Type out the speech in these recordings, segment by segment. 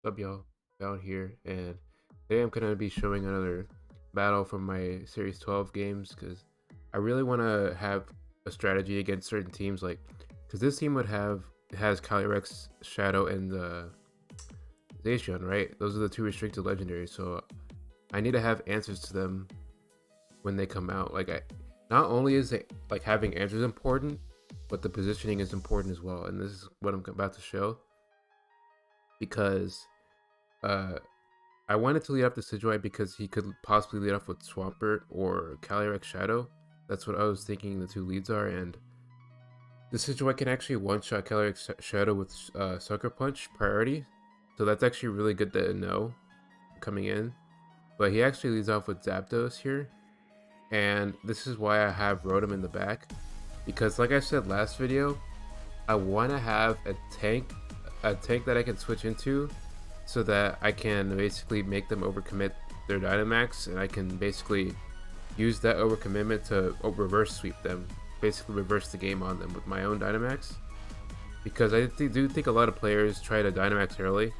up, y'all? Down here, and today I'm gonna be showing another battle from my Series 12 games because I really want to have a strategy against certain teams, like because this team has Calyrex, Shadow, and Zacian, right? Those are the two restricted legendaries, so I need to have answers to them when they come out. Not only is it like having answers important, but the positioning is important as well, and this is what I'm about to show because uh I wanted to lead off the Sidgewai because he could possibly lead off with Swampert or Calyrex Shadow. That's what I was thinking the two leads are, and the Sidgewai can actually one-shot Calyrex Shadow with Sucker Punch priority, so that's actually really good to know coming in. But he actually leads off with Zapdos here, and this is why I have Rotom in the back, because like I said last video, I want to have a tank that I can switch into so that I can basically make them overcommit their Dynamax, and I can basically use that overcommitment to reverse sweep them, basically reverse the game on them with my own Dynamax. Because I do think a lot of players try to Dynamax early.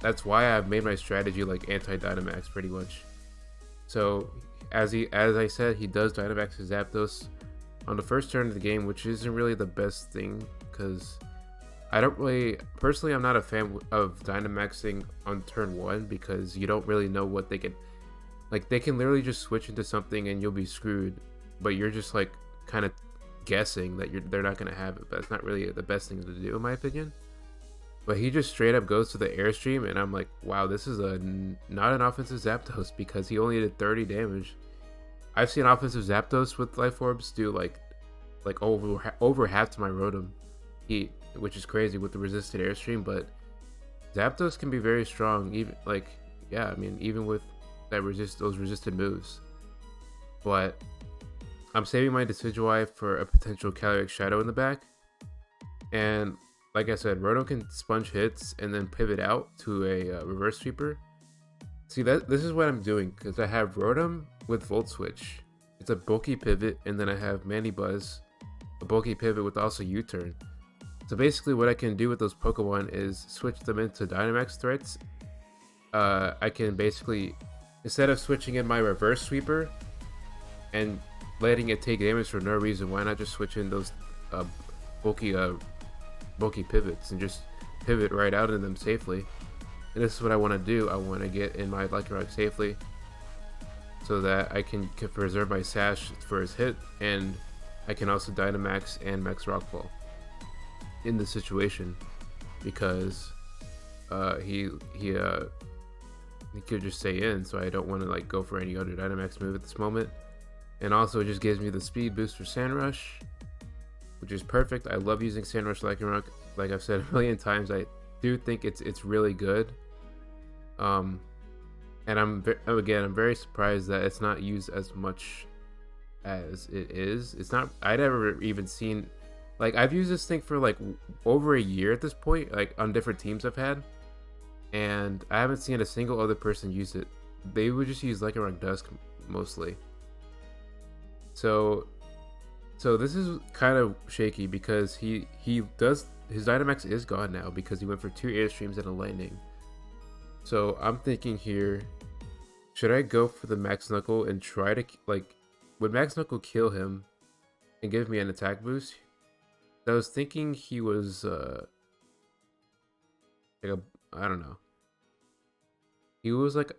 That's why I've made my strategy like anti-Dynamax pretty much. So as I said, he does Dynamax his Zapdos on the first turn of the game, which isn't really the best thing because I don't really, personally, I'm not a fan of Dynamaxing on turn 1 because you don't really know what they can, like they can literally just switch into something and you'll be screwed, but you're just like kind of guessing that they're not going to have it, but it's not really the best thing to do in my opinion. But he just straight up goes to the Airstream and I'm like, wow, this is not an offensive Zapdos because he only did 30 damage. I've seen offensive Zapdos with Life Orbs do like over half to my Rotom Heat, which is crazy with the resisted Airstream, but Zapdos can be very strong, even yeah, I mean, even with those resisted moves. But I'm saving my Decidueye for a potential Calyrex Shadow in the back, and like I said, Rotom can sponge hits and then pivot out to a reverse sweeper. See, this is what I'm doing because I have Rotom with Volt Switch. It's a bulky pivot, and then I have Manny Buzz, a bulky pivot with also U-turn. So basically what I can do with those Pokemon is switch them into Dynamax threats. I can basically, instead of switching in my reverse sweeper and letting it take damage for no reason, why not just switch in those bulky pivots and just pivot right out of them safely. And this is what I want to do. I want to get in my Lucky Rock safely so that I can preserve my Sash for his hit, and I can also Dynamax and Max Rock Ball in this situation because he could just stay in, so I don't want to like go for any other Dynamax move at this moment. And also it just gives me the speed boost for Sand Rush, which is perfect. I love using Sand Rush Lycanroc. Like I've said a million times, I do think it's really good. And I'm very surprised that it's not used as much as it is. It's not. I'd ever even seen, like I've used this thing for like over a year at this point, like on different teams I've had, and I haven't seen a single other person use it. They would just use Lycanroc Dusk mostly. So this is kind of shaky because he does, his Dynamax is gone now because he went for 2 Airstreams and a Lightning. So I'm thinking here, should I go for the Max Knuckle and try to would Max Knuckle kill him and give me an attack boost? I was thinking he was I don't know. He was like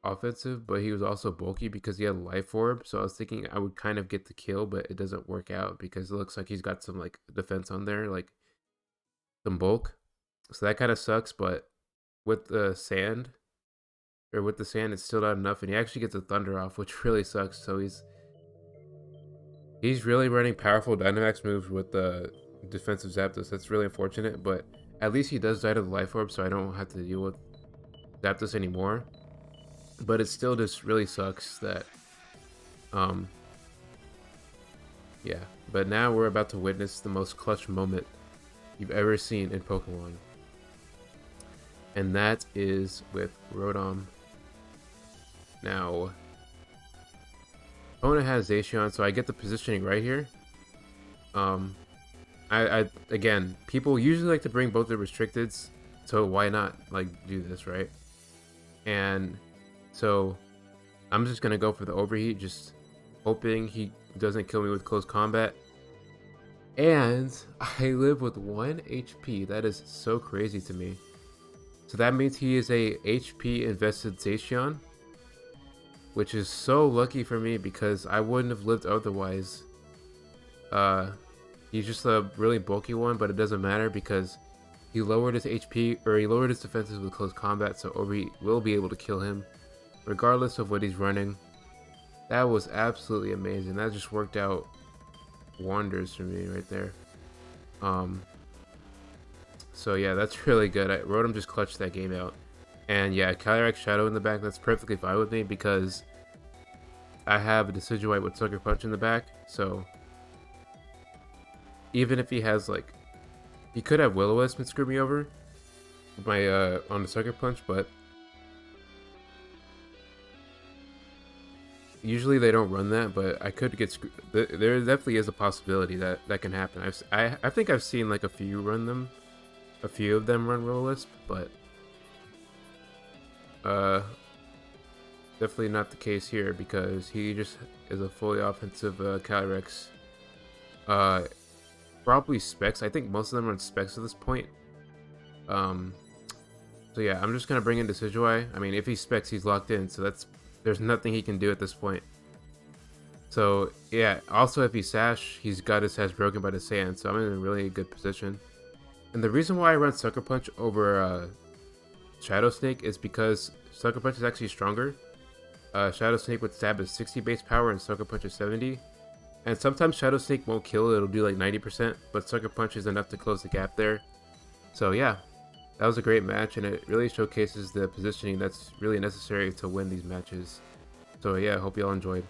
offensive, but he was also bulky because he had Life Orb. So I was thinking I would kind of get the kill, but it doesn't work out because it looks like he's got some like defense on there, like some bulk. So that kind of sucks. But with the sand, it's still not enough, and he actually gets a Thunder off, which really sucks. So he's really running powerful Dynamax moves with the defensive Zapdos. That's really unfortunate, but at least he does die to the Life Orb, so I don't have to deal with Zapdos anymore. But it still just really sucks that, yeah. But now we're about to witness the most clutch moment you've ever seen in Pokemon. And that is with Rotom. Now, opponent has Zacian, so I get the positioning right here. I again, people usually like to bring both the restricteds So why not like do this, right? And so I'm just gonna go for the overheat, just hoping he doesn't kill me with close combat. And I live with 1 HP. That is so crazy to me. So that means he is a HP invested Zacian, which is so lucky for me because I wouldn't have lived otherwise. He's just a really bulky one, but it doesn't matter because he lowered his HP, or he lowered his defenses with close combat, so overheat will be able to kill him regardless of what he's running. That was absolutely amazing. That just worked out wonders for me right there. So yeah, that's really good. Rotom just clutched that game out. And yeah, Calyrex Shadow in the back, that's perfectly fine with me because I have a Decidueye with Sucker Punch in the back, so even if he has like, he could have Will-O-Wisp and screw me over my on the Sucker Punch, but usually they don't run that. But I could get screwed. There definitely is a possibility that that can happen. I think I've seen like a few of them run Will-O-Wisp, but definitely not the case here because he just is a fully offensive Calyrex. Probably Specs. I think most of them run Specs at this point. So yeah, I'm just gonna bring in Decidueye. I mean, if he Specs, he's locked in, so there's nothing he can do at this point. So yeah, also if he Sash, he's got his Sash broken by the sand, so I'm in a really good position. And the reason why I run Sucker Punch over Shadow Snake is because Sucker Punch is actually stronger. Shadow Snake would stab at 60 base power and Sucker Punch is 70. And sometimes Shadow Snake won't kill, it'll do like 90%, but Sucker Punch is enough to close the gap there. So yeah, that was a great match, and it really showcases the positioning that's really necessary to win these matches. So yeah, I hope y'all enjoyed.